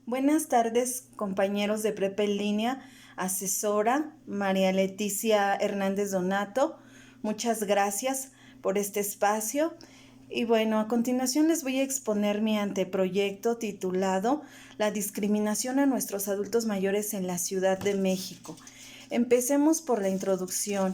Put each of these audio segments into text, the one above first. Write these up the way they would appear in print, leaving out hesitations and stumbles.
Buenas tardes, compañeros de Prepa en línea, asesora María Leticia Hernández Donato. Muchas gracias por este espacio. Y bueno, a continuación les voy a exponer mi anteproyecto titulado La discriminación a nuestros adultos mayores en la Ciudad de México. Empecemos por la introducción.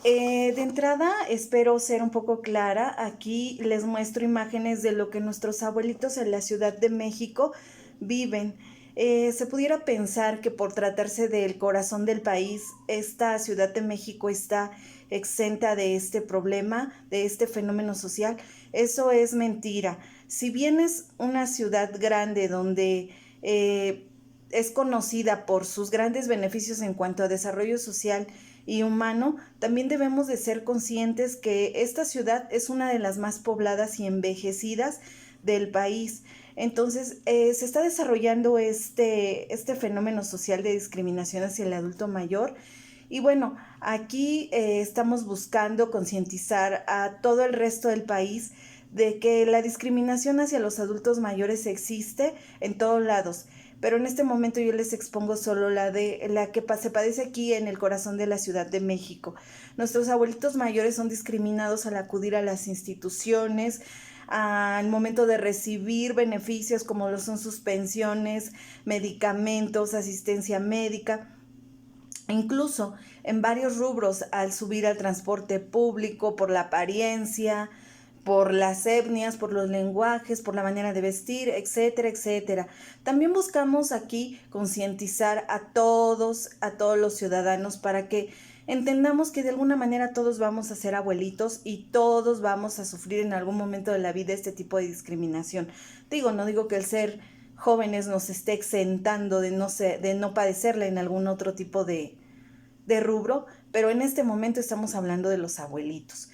De entrada, espero ser un poco clara. Aquí les muestro imágenes de lo que nuestros abuelitos en la Ciudad de México viven. Se pudiera pensar que por tratarse del corazón del país, esta Ciudad de México está exenta de este problema, de este fenómeno social. Eso es mentira. Si bien es una ciudad grande donde es conocida por sus grandes beneficios en cuanto a desarrollo social y humano, también debemos de ser conscientes que esta ciudad es una de las más pobladas y envejecidas del país. Entonces, se está desarrollando este fenómeno social de discriminación hacia el adulto mayor. Y bueno, aquí estamos buscando concientizar a todo el resto del país de que la discriminación hacia los adultos mayores existe en todos lados. Pero en este momento yo les expongo solo la que se padece aquí en el corazón de la Ciudad de México. Nuestros abuelitos mayores son discriminados al acudir a las instituciones, al momento de recibir beneficios como lo son sus pensiones, medicamentos, asistencia médica. Incluso en varios rubros, al subir al transporte público, por la apariencia, por las etnias, por los lenguajes, por la manera de vestir, etcétera, etcétera. También buscamos aquí concientizar a todos los ciudadanos para que entendamos que de alguna manera todos vamos a ser abuelitos y todos vamos a sufrir en algún momento de la vida este tipo de discriminación. No digo que el ser jóvenes nos esté exentando de no padecerla en algún otro tipo de rubro, pero en este momento estamos hablando de los abuelitos.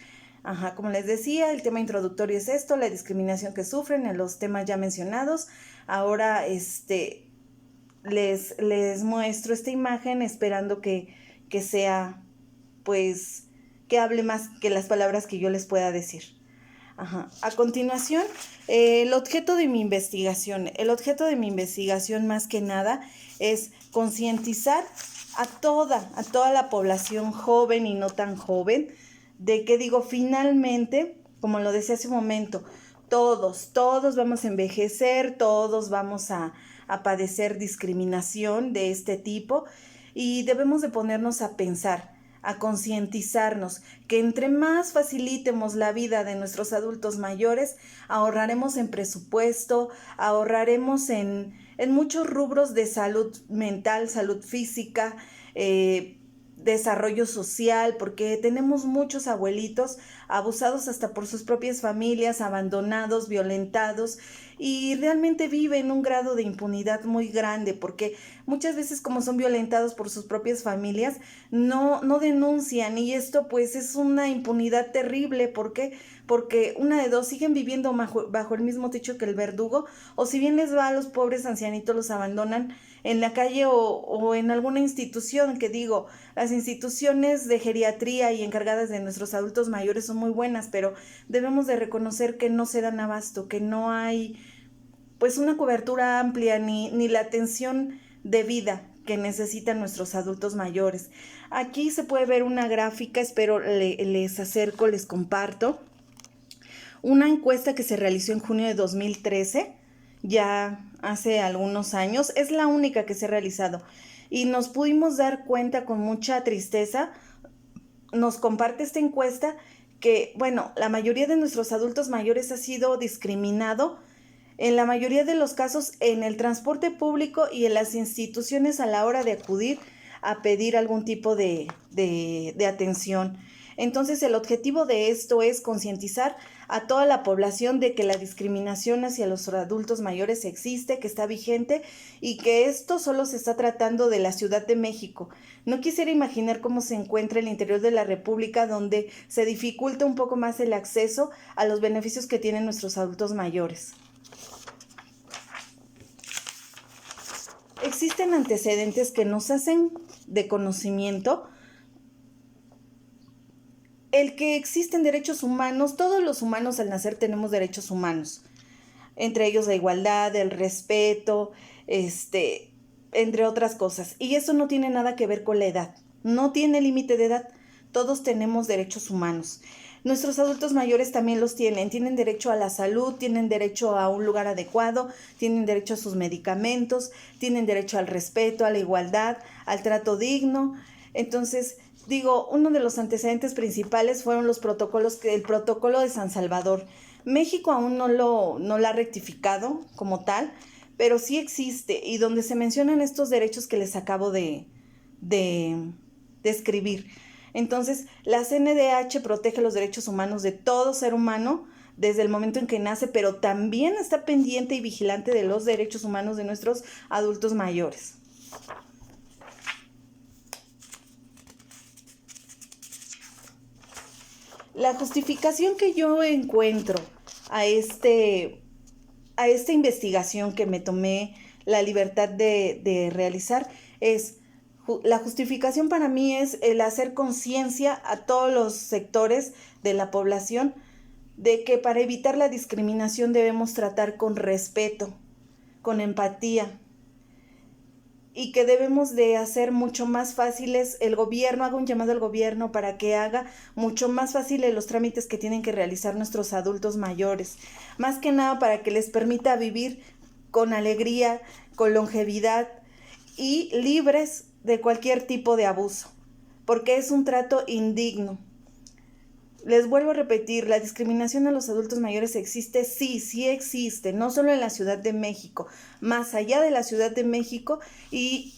Como les decía, el tema introductorio es esto, la discriminación que sufren en los temas ya mencionados. Ahora les muestro esta imagen esperando que sea, pues, que hable más que las palabras que yo les pueda decir. A continuación, el objeto de mi investigación. El objeto de mi investigación más que nada es concientizar a toda la población joven y no tan joven de que finalmente, como lo decía hace un momento, todos vamos a envejecer, todos vamos a padecer discriminación de este tipo y debemos de ponernos a pensar, a concientizarnos que entre más facilitemos la vida de nuestros adultos mayores, ahorraremos en presupuesto, ahorraremos en muchos rubros de salud mental, salud física, desarrollo social, porque tenemos muchos abuelitos abusados hasta por sus propias familias, abandonados, violentados, y realmente viven un grado de impunidad muy grande, porque muchas veces como son violentados por sus propias familias, no denuncian, y esto pues es una impunidad terrible. ¿Por qué? Porque una de dos, siguen viviendo bajo el mismo techo que el verdugo, o si bien les va a los pobres ancianitos, los abandonan en la calle o en alguna institución. Las instituciones de geriatría y encargadas de nuestros adultos mayores son muy buenas, pero debemos de reconocer que no se dan abasto, que no hay pues una cobertura amplia ni la atención debida que necesitan nuestros adultos mayores. Aquí se puede ver una gráfica, espero les acerco, les comparto. Una encuesta que se realizó en junio de 2013, ya hace algunos años, es la única que se ha realizado. Y nos pudimos dar cuenta con mucha tristeza, nos comparte esta encuesta, que, bueno, la mayoría de nuestros adultos mayores ha sido discriminado en la mayoría de los casos en el transporte público y en las instituciones a la hora de acudir a pedir algún tipo de atención. Entonces, el objetivo de esto es concientizar a toda la población de que la discriminación hacia los adultos mayores existe, que está vigente y que esto solo se está tratando de la Ciudad de México. No quisiera imaginar cómo se encuentra el interior de la República, donde se dificulta un poco más el acceso a los beneficios que tienen nuestros adultos mayores. Existen antecedentes que nos hacen de conocimiento el que existen derechos humanos. Todos los humanos al nacer tenemos derechos humanos. entre ellos la igualdad, el respeto, entre otras cosas. Y eso no tiene nada que ver con la edad, no tiene límite de edad, todos tenemos derechos humanos. Nuestros adultos mayores también los tienen derecho a la salud, tienen derecho a un lugar adecuado, tienen derecho a sus medicamentos, tienen derecho al respeto, a la igualdad, al trato digno. Entonces, digo, uno de los antecedentes principales fueron el protocolo de San Salvador. México aún no lo ha rectificado como tal, pero sí existe, y donde se mencionan estos derechos que les acabo de describir. Entonces, la CNDH protege los derechos humanos de todo ser humano desde el momento en que nace, pero también está pendiente y vigilante de los derechos humanos de nuestros adultos mayores. La justificación que yo encuentro a esta investigación que me tomé la libertad de realizar es, la justificación para mí es el hacer conciencia a todos los sectores de la población de que para evitar la discriminación debemos tratar con respeto, con empatía, y que debemos de hacer mucho más fáciles, hago un llamado al gobierno para que haga mucho más fáciles los trámites que tienen que realizar nuestros adultos mayores, más que nada para que les permita vivir con alegría, con longevidad y libres de cualquier tipo de abuso, porque es un trato indigno. Les vuelvo a repetir, la discriminación a los adultos mayores existe, sí existe, no solo en la Ciudad de México, más allá de la Ciudad de México, y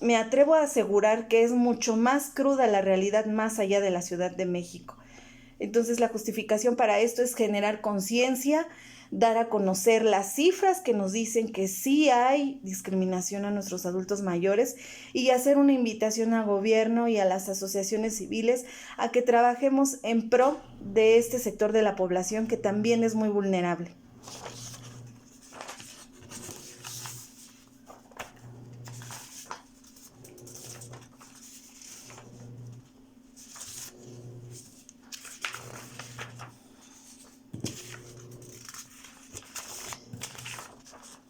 me atrevo a asegurar que es mucho más cruda la realidad más allá de la Ciudad de México. Entonces, la justificación para esto es generar conciencia, dar a conocer las cifras que nos dicen que sí hay discriminación a nuestros adultos mayores, y hacer una invitación al gobierno y a las asociaciones civiles a que trabajemos en pro de este sector de la población que también es muy vulnerable.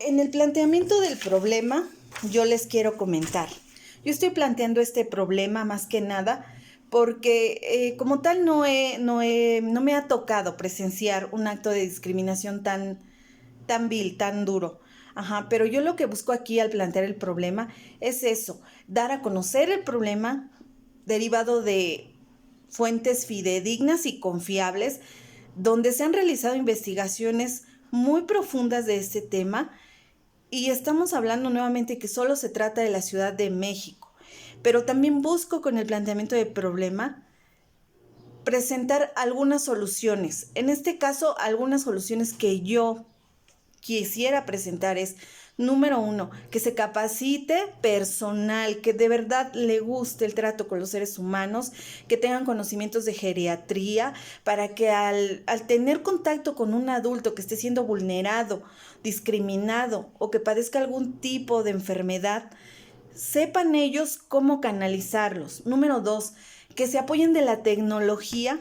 En el planteamiento del problema, yo les quiero comentar. Yo estoy planteando este problema más que nada porque como tal no me ha tocado presenciar un acto de discriminación tan vil, tan duro. Ajá, pero yo lo que busco aquí al plantear el problema es eso, dar a conocer el problema derivado de fuentes fidedignas y confiables, donde se han realizado investigaciones muy profundas de este tema. Y estamos hablando nuevamente que solo se trata de la Ciudad de México, pero también busco con el planteamiento del problema presentar algunas soluciones. En este caso, algunas soluciones que yo quisiera presentar es, número 1, que se capacite personal, que de verdad le guste el trato con los seres humanos, que tengan conocimientos de geriatría, para que al tener contacto con un adulto que esté siendo vulnerado, discriminado o que padezca algún tipo de enfermedad, sepan ellos cómo canalizarlos. Número 2, que se apoyen de la tecnología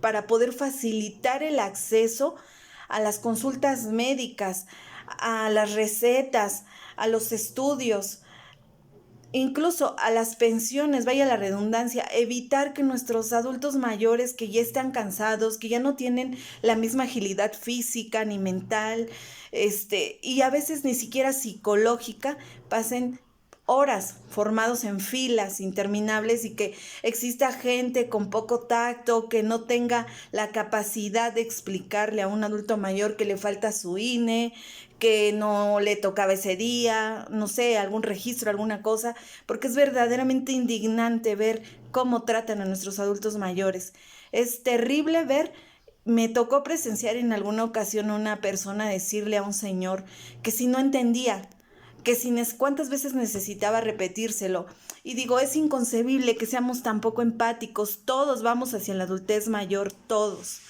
para poder facilitar el acceso a las consultas médicas, a las recetas, a los estudios, incluso a las pensiones, vaya la redundancia, evitar que nuestros adultos mayores que ya están cansados, que ya no tienen la misma agilidad física ni mental, y a veces ni siquiera psicológica, pasen horas formados en filas interminables y que exista gente con poco tacto que no tenga la capacidad de explicarle a un adulto mayor que le falta su INE, que no le tocaba ese día, no sé, algún registro, alguna cosa, porque es verdaderamente indignante ver cómo tratan a nuestros adultos mayores. Es terrible ver. Me tocó presenciar en alguna ocasión a una persona decirle a un señor que si no entendía, que cuántas veces necesitaba repetírselo. Y digo, es inconcebible que seamos tan poco empáticos. Todos vamos hacia la adultez mayor, todos.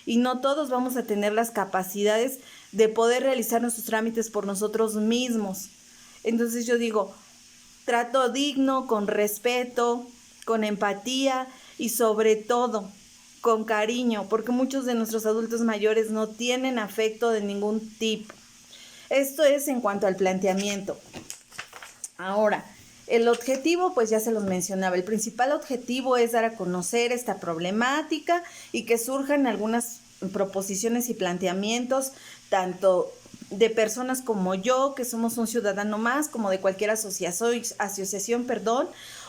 Y no todos vamos a tener las capacidades de poder realizar nuestros trámites por nosotros mismos. Entonces yo digo, trato digno, con respeto, con empatía y sobre todo con cariño, porque muchos de nuestros adultos mayores no tienen afecto de ningún tipo. Esto es en cuanto al planteamiento. Ahora, el objetivo, pues ya se los mencionaba, el principal objetivo es dar a conocer esta problemática y que surjan algunas proposiciones y planteamientos, tanto de personas como yo, que somos un ciudadano más, como de cualquier asociación,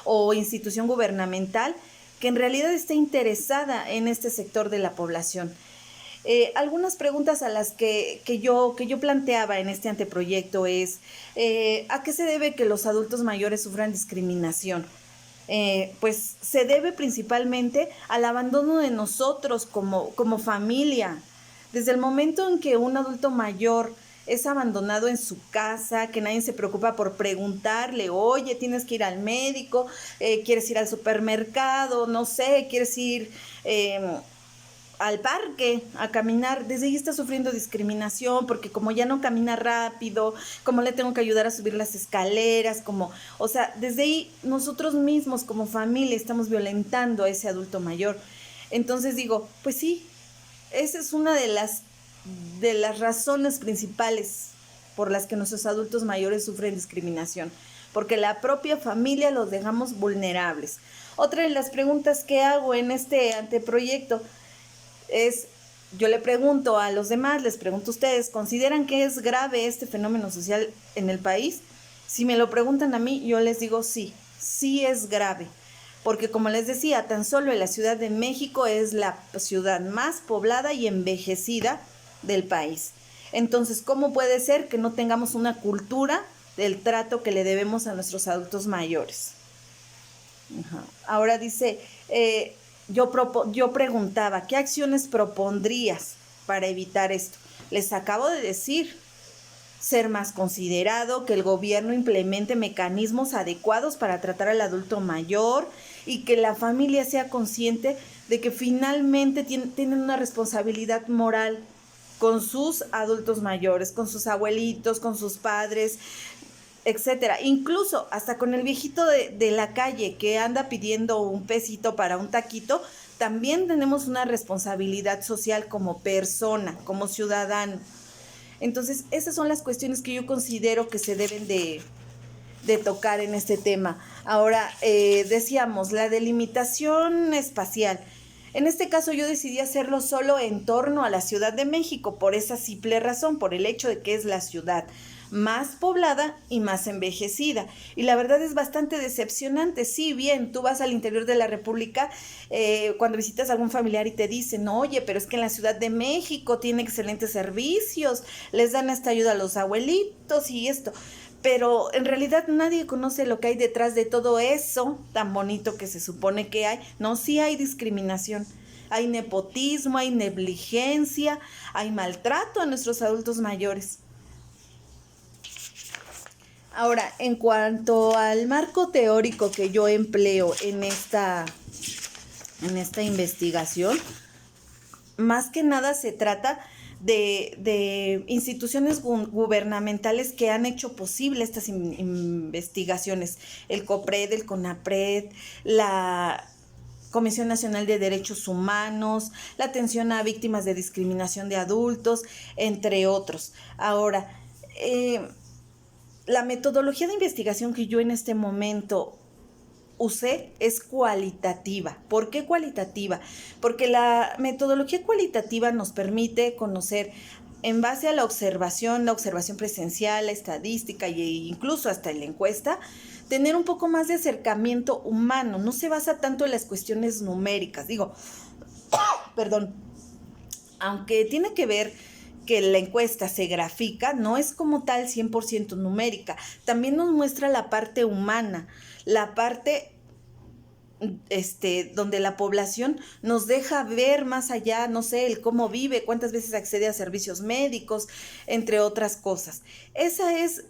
o institución gubernamental, que en realidad esté interesada en este sector de la población. Algunas preguntas a las que yo planteaba en este anteproyecto es, ¿a qué se debe que los adultos mayores sufran discriminación? Pues se debe principalmente al abandono de nosotros como familia. Desde el momento en que un adulto mayor es abandonado en su casa, que nadie se preocupa por preguntarle, oye, tienes que ir al médico, quieres ir al supermercado, no sé, quieres ir al parque a caminar, desde ahí está sufriendo discriminación, porque como ya no camina rápido, como le tengo que ayudar a subir las escaleras, o sea, desde ahí nosotros mismos como familia estamos violentando a ese adulto mayor. Entonces digo, pues sí, esa es una de las razones principales por las que nuestros adultos mayores sufren discriminación, porque la propia familia los dejamos vulnerables. Otra de las preguntas que hago en este anteproyecto es, yo le pregunto a los demás, les pregunto a ustedes, ¿consideran que es grave este fenómeno social en el país? Si me lo preguntan a mí, yo les digo sí, sí es grave. Porque como les decía, tan solo en la Ciudad de México es la ciudad más poblada y envejecida del país. Entonces, ¿cómo puede ser que no tengamos una cultura del trato que le debemos a nuestros adultos mayores? Ahora dice, yo preguntaba, ¿qué acciones propondrías para evitar esto? Les acabo de decir, ser más considerado, que el gobierno implemente mecanismos adecuados para tratar al adulto mayor y que la familia sea consciente de que finalmente tienen una responsabilidad moral con sus adultos mayores, con sus abuelitos, con sus padres, etcétera. Incluso hasta con el viejito de la calle que anda pidiendo un pesito para un taquito, también tenemos una responsabilidad social como persona, como ciudadano. Entonces, esas son las cuestiones que yo considero que se deben de tocar en este tema. Ahora, decíamos, la delimitación espacial. En este caso yo decidí hacerlo solo en torno a la Ciudad de México, por esa simple razón, por el hecho de que es la ciudad más poblada y más envejecida. Y la verdad es bastante decepcionante. Sí, bien, tú vas al interior de la República cuando visitas a algún familiar y te dicen, oye, pero es que en la Ciudad de México tiene excelentes servicios, les dan esta ayuda a los abuelitos y esto. Pero en realidad nadie conoce lo que hay detrás de todo eso tan bonito que se supone que hay. No, sí hay discriminación, hay nepotismo, hay negligencia, hay maltrato a nuestros adultos mayores. Ahora, en cuanto al marco teórico que yo empleo en esta investigación, más que nada se trata de instituciones gubernamentales que han hecho posible estas investigaciones. El COPRED, el CONAPRED, la Comisión Nacional de Derechos Humanos, la atención a víctimas de discriminación de adultos, entre otros. Ahora, la metodología de investigación que yo en este momento usé es cualitativa. ¿Por qué cualitativa? Porque la metodología cualitativa nos permite conocer en base a la observación presencial, la estadística e incluso hasta en la encuesta, tener un poco más de acercamiento humano. No se basa tanto en las cuestiones numéricas. Perdón, aunque tiene que ver que la encuesta se grafica, no es como tal 100% numérica. También nos muestra la parte humana, la parte donde la población nos deja ver más allá, no sé, el cómo vive, cuántas veces accede a servicios médicos, entre otras cosas. Esa es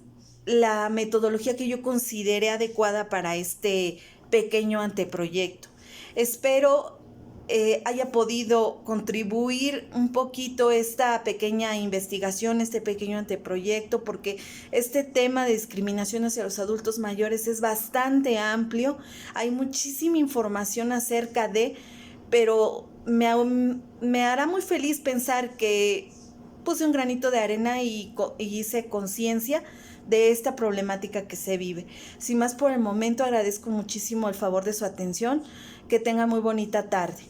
la metodología que yo consideré adecuada para este pequeño anteproyecto. Espero haya podido contribuir un poquito esta pequeña investigación, este pequeño anteproyecto, porque este tema de discriminación hacia los adultos mayores es bastante amplio. Hay muchísima información acerca de, pero me hará muy feliz pensar que puse un granito de arena y hice conciencia de esta problemática que se vive. Sin más por el momento, agradezco muchísimo el favor de su atención. Que tenga muy bonita tarde.